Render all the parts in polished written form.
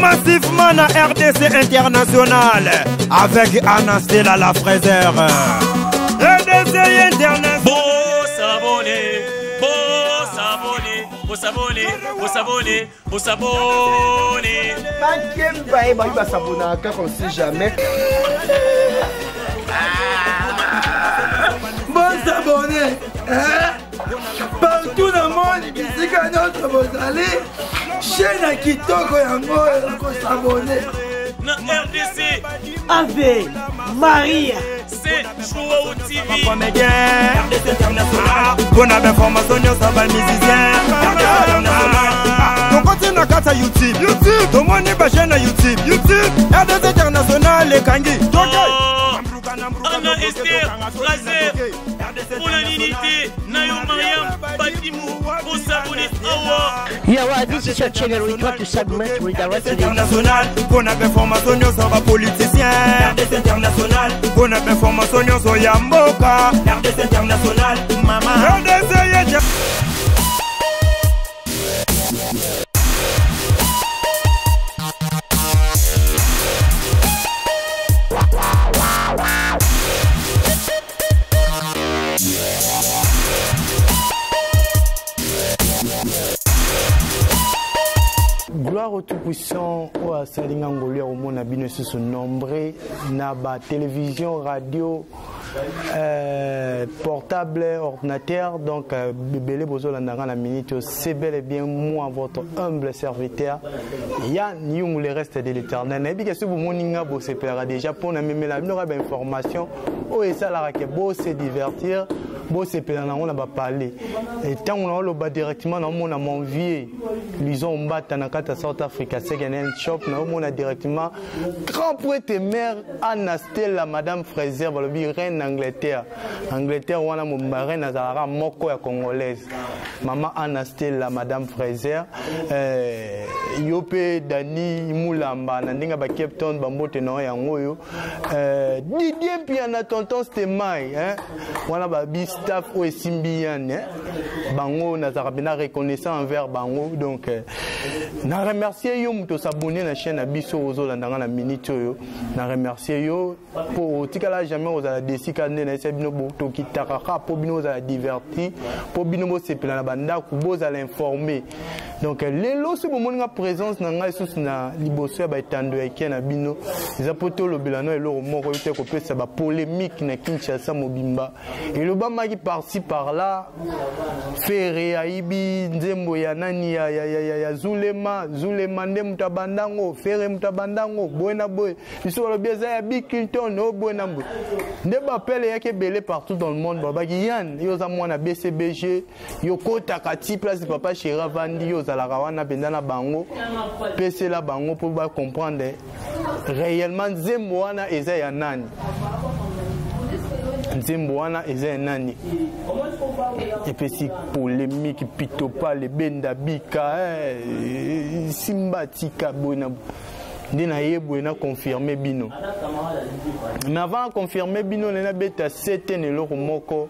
massivement na RDC International avec Anastela la fraiseur. RDC International. Beau sabonné. Bah s'abonner car on sait jamais. Bon s'abonner. Partout dans le monde, ici quand notre vous allez, chaîne à Kitoko yango s'abonner. Na RDC Ave Maria c'est Joao TV RDC International. Bonne information ça va musicien. Donc continue à kata YouTube. Tout le monde est chaîne à YouTube. RDC International les Kangi. Anna Esther Razer pour l'unité Nayo Mariam Batimou pour s'abonner Awa. Yeah, this is your channel. We try to segment with the RDC International. Bonne information sur les politiciens. RDC International. Bonne information sur Yamboka. RDC International. Maman. RDC. Gloire au Tout-Puissant, au Salinga Ngolé, au monde abîme sur son nombre, naba télévision, radio, portable, ordinateur, donc bébé bozo landanga la minute, c'est bel et bien moi votre humble serviteur. Yann Yung le reste de l'Éternel. Et puis que ce vous moninga bo se paiera déjà pour na même la n'aura pas information, oh et ça la que beau se divertir. Bon, c'est pas on a parlé. Et tant on a le bas directement dans mon vie, ils ont battu dans la South Africa, c'est un shop, on a directement grand poète mère Anastela, Madame Fraser, reine d'Angleterre. Angleterre, on a mon reine Azara, Moko congolaise. Maman Anastela, Madame Fraser, Yope Dani Moulamba, Nandinga ba Cape Town, Bambote no yangoyo. Didier Piana tonton c'était mai, hein. On a babi staff ou Simbian, Bango n'a pas reconnaissant envers Bango, donc na remercier yo muto s'abonner na chaîne Abisso Ozo landanga na minute yo, na remercier yo pour tikala jamais aux la desika ne na sebino boto kitaka pour bino za divertir, pour bino bo sepela na banda ku bo za l'informer. Donc les lots ce moment nga présence na ngai sous na liboso ya ba etando eke na bino, za poto lo belano elo moko yote ko pesa ba polémique na Kinshasa mobimba. Et le bama qui par-ci par-là Ferre aibi nzembo ya nani ya Zulema nde mutabandango Ferre mutabandango boena boy biso lo bieza ya Bill Clinton no boena boy nde bapele yake belé partout dans le monde baba Yann yo za mwana BCBG yo kota kati place papa Chira Vandi yo za la rawana bendana bango PC la bango pour ba comprendre réellement nzembo wana eza ya nani nzembo wana eza ya nani. Et puis si polémique pitopa le benda bika simba tika bona ndina yebo na confirmer bino. Mais avant confirmer bino na beta 7 ne loko moko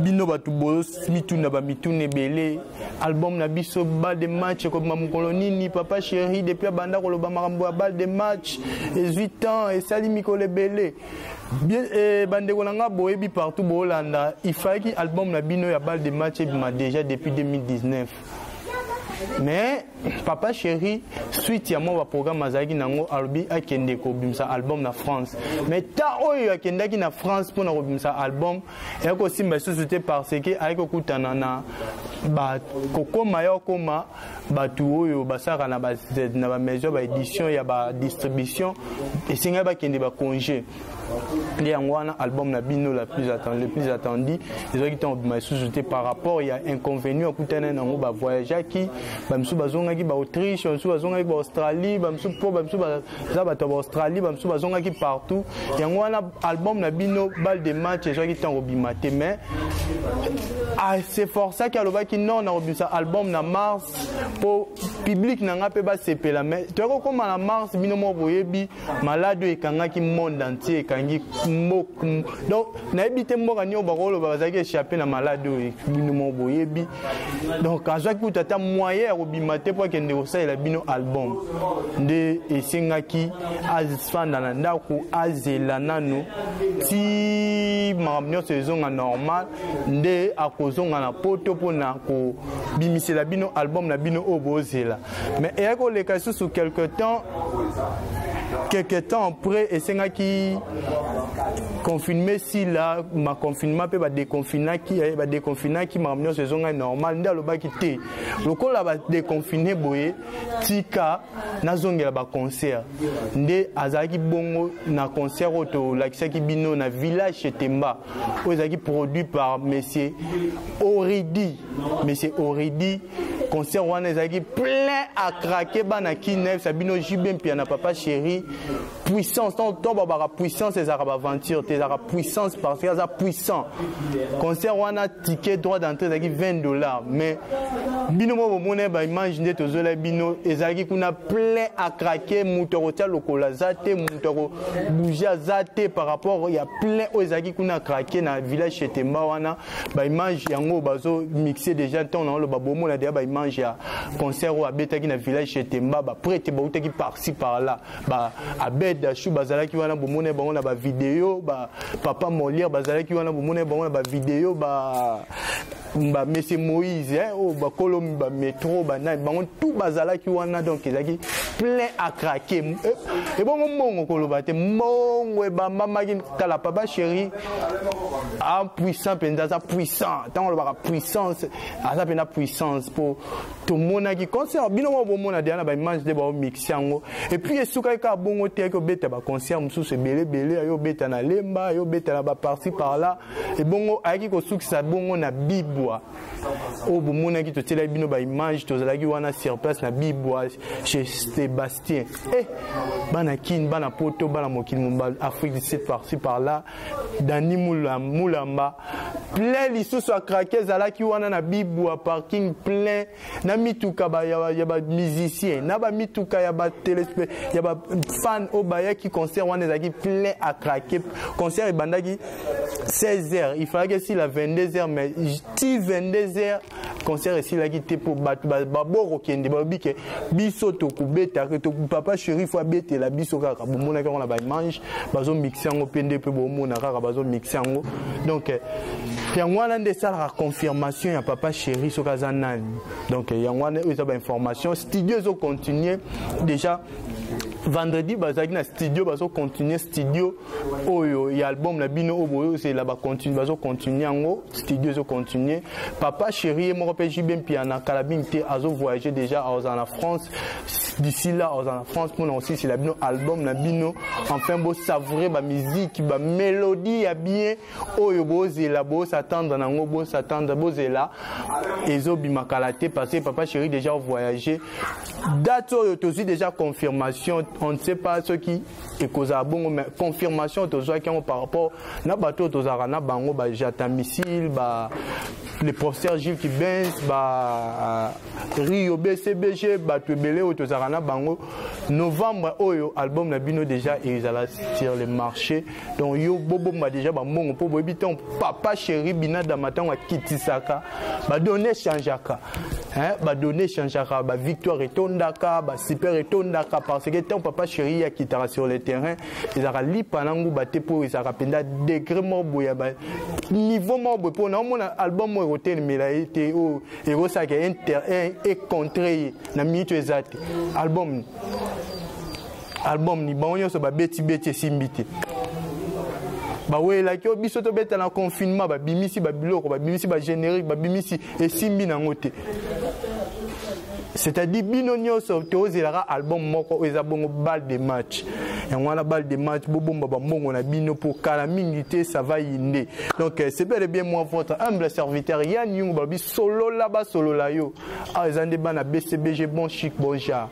bino batu bo mituna ba mitune belé album na biso bal de match comme mamukolo nini papa chéri depuis banda ko lo ba makambo bal de match 18 ans et sali mikolo belé. Bien bande kolanga boyebi partout bolanda il fallait que album na bino ya bal de match bima déjà depuis 2019. Mais papa chéri suite ya moi programme azaki nango albi akende ko bimsa album na France. Mais ta oyo akendaki na France pour na ko bimsa album et ko simba société parce que ayiko kutana na ba kokoma ya koma batu oyo basaka na ba maison ba édition ya ba distribution et singa ba kende ba congé. Les Angwana album na bino le plus attendu les autres qui ont ma société par rapport il y a inconvénient à coûter nango ba voyager qui bamsu bazonga ki ba Autriche bamsu bazonga ki ba Australie bamsu po bamsu ba ba Australie bamsu bazonga ki partout Angwana album na bino bal de match les autres qui ont obimate mais c'est for ça qu'aloba qui non na obimsa album na mars pour public nanga pe ba sepela mais tu vois comme la mars bino mo boyebi malade ekanga ki monde entier ekangi mok donc na ebite mboka nyo bakolo bazaki échapper na malade bino mo boyebi donc azaki utata moyen obima te po kende osala bino album nde esengaki azfanda na ndako azela nano ti mamnyo saison normal nde akozonga na poto pona ko bimisela bino album na bino obozela mais eko le cas sous quelque temps après esengaki confirmer si là ma confinement peut ba déconfiner qui mamnyo saison normal nde alobaki te lokola ba déconfiner boye tika nazongela ba concert nde azaki bongo na concert auto lakisaki bino na village Temba ozaki produit par monsieur Oridi concert wana ezaki plein à craquer bana kinef sabino jibem pia na papa chéri puissance tant baba puissance ezaka ba aventure ezaka puissance parce que ça puissant concert wana ticket droit d'entrée ezaki $20 mais bino mo bomone ba image nde tozola bino ezaki kuna plein à craquer mutoro tia lokola zate mutoro bouger zate par rapport il y a plein ezaki kuna craquer na village Temba wana ba image yango bazo mixer déjà tant na lo ba bomona déjà ba image ya concert ou abetaki na village Temba ba prête ba utaki par-ci par-là ba abed chou bazalaki wana bomone bango na ba vidéo ba papa Molière bazalaki wana bomone bango na ba vidéo ba monsieur Moïse oh ba kolom ba métro ba na bango tout bazalaki wana donc ezaki plein à craquer et bon mongo koloba te mongo ba mama ki kala papa chéri a puissant penza ça puissant tant on ba puissance ça pena puissance pour tout monde qui concert bino mo bomona dia na ba image de ba mix yango et puis esuka ka bongo te ko beta ba concert mususu belé ayo beta na lemba ayo beta na ba parti par là et bongo ayaki ko sukisa bongo na bibwa o bomona ki to tela bino ba image to zalaki wana sur place na bibwa chez Sébastien bana kin bana poto bana mokili mumba Afrique du Sud par-ci par là Dani Mulamba plein lisusu a craquer zalaki wana na bibwa parking plein na mituka ba ya ba musicien na ba mituka ya ba téléspect ya ba fan obaya qui concert wana zaki plein à craquer concert e bandaki 16h il fallait que si la 22h mais ti 22h concert ici là qui était pour baboro kende babike biso to kubeta to papa chéri faut bete la biso kaka bomona ka on a ba mange bazo mixer ngo pende pe bomona kaka bazo mixer ngo donc yangwana nde sala confirmation ya papa chéri soka zanani donc yangwana eza ba information studio zo continuer déjà vendredi bazaki na studio bazo continuer studio oyo ya album la bino oboyo c'est là ba continuer bazo continuer ngo studio zo continuer papa chéri mo repère jibem piana kalabing te azo voyager déjà en France d'ici là en France pour aussi c'est la bino album la bino enfin beau savourer ba musique ba mélodie ya bien oyo bozela bo s'attendre nango bo s'attendre bozela ezo bimakalate parce que papa chéri déjà voyager date oyo tozi déjà confirmation on ne sait pas ce qui est cause à bon mais confirmation tozo qui par rapport na bateau tozara na bango ba jata missile ba les professeurs Gilles qui benz ba Rio BCBG ba tebele o tozara na bango novembre oyo album na bino déjà ils alla sur le marché donc yo bobo ma déjà ba mongo po bobi ton papa chéri bina da matin wa kitisaka ba donner changeaka ba donner changeaka ba victoire etondaka ba super etondaka parce que ton papa chéri ya kitara sur le terrain ils alla li panangu ba te po ils alla penda degré mo boya ba niveau mo bo po na mon album mo hotel melaite o et ça que inter et contre na minute exacte album ni banyo so ba beti simbite ba wela ki obiso to beta na confinement ba bimisi ba biloko ba bimisi ba générique ba bimisi et simbi na ngote c'est-à-dire bino nyoso tozela album moko eza bongo balle de match et on a balle de match bobomba ba mbongo na bino pour kala mingité ça va yinde donc c'est bel et bien moi votre humble serviteur Yann Yung babi solo là-bas solo là yo ezande bana BCBG bon chic bon genre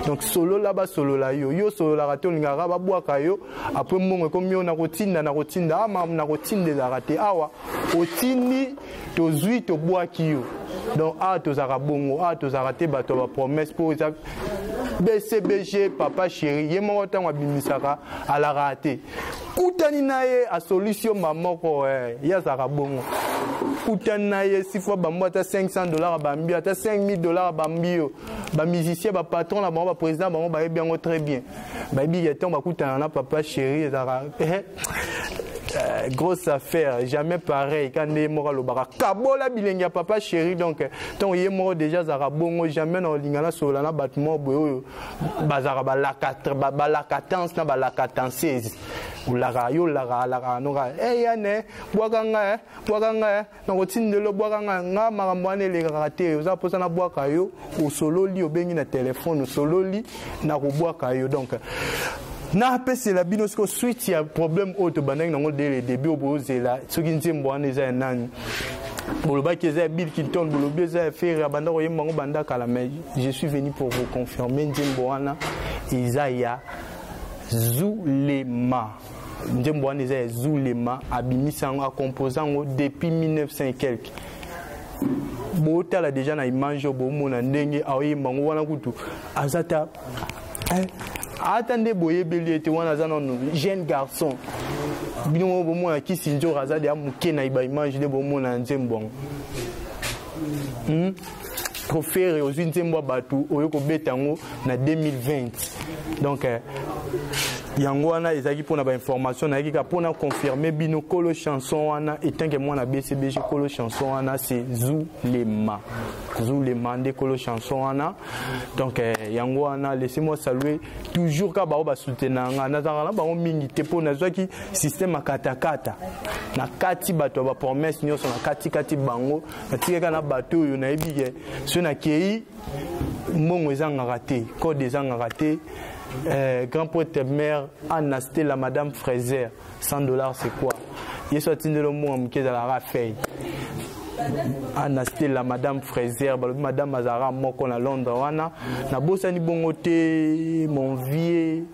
donc solo là-bas solo là yo solo la raté ngara ba boaka yo après mongo comme yo na rotinda ama na rotinde la raté awa otini to zui to boaki yo donc to zara bongo to zara te bato ba promesse pour ça BCBG papa chéri yemo tango bimisaka ala raté kutani naye a solution mamoko ya zara bongo kutani naye si fois ba mwata $500 bambi ata $5000 bambi yo ba musicien ba patron la ba président ba bien très bien ba bi yeton ba kutana na papa chéri zara grosse affaire jamais pareil quand les morts le bara kabola bilenga papa chéri donc tant y mort déjà zara bongo jamais na lingana sola na battement boyo bazara ba la 4 ba la 14 na ba la 14 ou la rayo la no yane bwakanga na kotindelo bwakanga nga makamwane le raté oza posa na bwaka yo o solo li obengi na téléphone o solo li na ko bwaka yo donc na pese la bino sko suite ya problème autre banang nango dès le début obozela soki nzembo wana eza nani boloba ki eza Bill Clinton boloba eza faire banda ko yembango banda kala mais je suis venu pour vous confirmer nzembo wana Isaiah Zulema nzembo wana eza Zulema abimisango a composant depuis 1900 et quelques botala déjà na image bomona ndenge aoyembango wana kutu azata attendez boye belité wana za non jeune garçon bino bomona ki sinjo razade ya muke na iba image de bomona nzembo profère aux nzembo batu oyoko betango na 2020 donc yango wana ezaki pona ba information na yaki ka pona confirmer bino kolo chanson wana etanke mwana BCBG kolo chanson wana c'est Zulema de kolo chanson wana donc yango wana laissez-moi saluer toujours ka ba soutenir na zara ba mingi te pona zwaki système akatakata na kati bato ba promesse nyoso na kati bango na tika na bato yo na ebike so na kei mbongo ezanga raté code ezanga raté grand poète mère Anasté la madame Fraser $100 c'est quoi il soit tinde le mot amke za la rafei Anasté la madame Fraser madame Azara moko na Londres wana na bosani bongo te mon vieux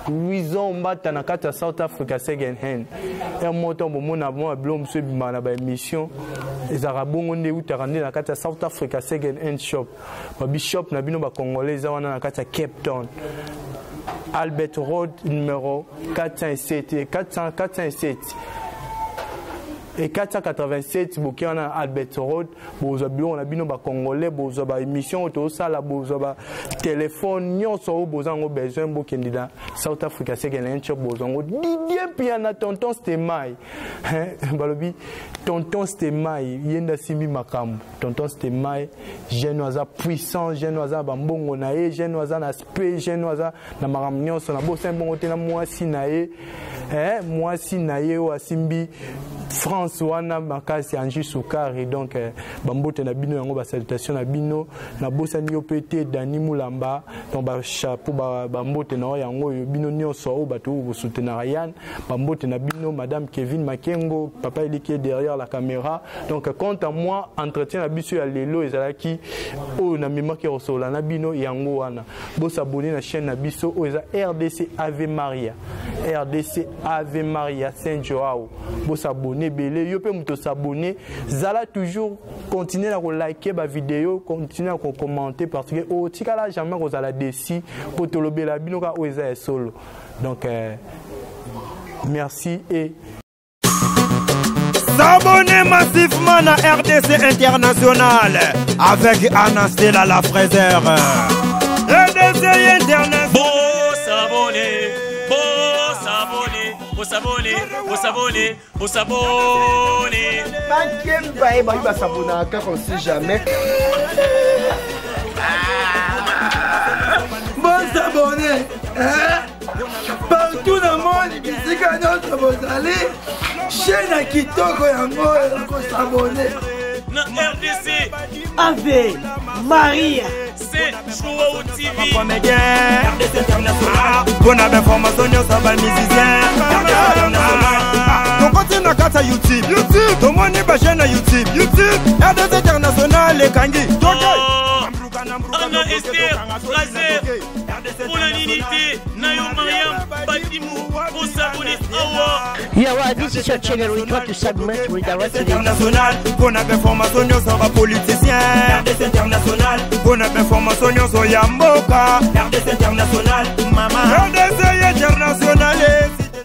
8 ans mbata na kata South Africa second hand un montant bomona bon blom se bima na ba émission ezara bongo nde utarande na kata South Africa second hand shop ba bishop na bino ba congolais wana na kata Cape Town Albert Road numéro 407 et 487 Bokiana Albert Road bozo bilon na bino ba congolais bozo ba émission to sala bozo ba téléphone nyonso bozango besoin bokendida South Africa second shop bozango Didier Piana tonton Stemai balobi tonton Stemai yenda simbi makambo tonton Stemai jeune oza puissant jeune oza bambongo na ye jeune oza na spe jeune oza na makambo nyonso na bosa mbongo te na mwasi na ye mwasi na ye o asimbi France wana makasi anji sukari donc bambote na bino yango ba salutation na bino na bosani yo pété Dani Mulamba donc ba chapeau bambote na yango bino nyonso o bato bo soutenir Yann bambote na bino madame Kevin Makengo papa il qui est derrière la caméra donc quant à moi entretien na biso ya lelo ezalaki o na mémoire ki rosola na bino yango wana bo s'abonner na chaîne na biso o eza RDC Ave Maria Saint Joao bo s'abonner belé yo pe muto s'abonner zala toujours continuer à liker ba vidéo continuer à commenter parce que o tikala jamais ko zala desi pour te lobela bino ka o eza solo donc merci et s'abonner massivement à RDC International avec Anastela la Fraser RDC International Vous s'abonner. Il va s'abonner car on sait jamais. Bon s'abonner. Partout dans le monde, ici quand notre vous allez, chaîne à Kitoko yango s'abonner. Na RDC Ave Maria c'est Joao TV RDC International bonne information sur les musiciens on continue à faire YouTube tout le monde est chaîne à YouTube RDC International les kangi Ana Esther Fraser Unité, Nayo Mariam, Batimou, Osaboni, Awa. Yeah, this is your channel. We try to submit, redirect to the international. Qu'on a information sur les politiciens. RDC international. Qu'on a information sur Yamboka. RDC international. Maman. RDC international.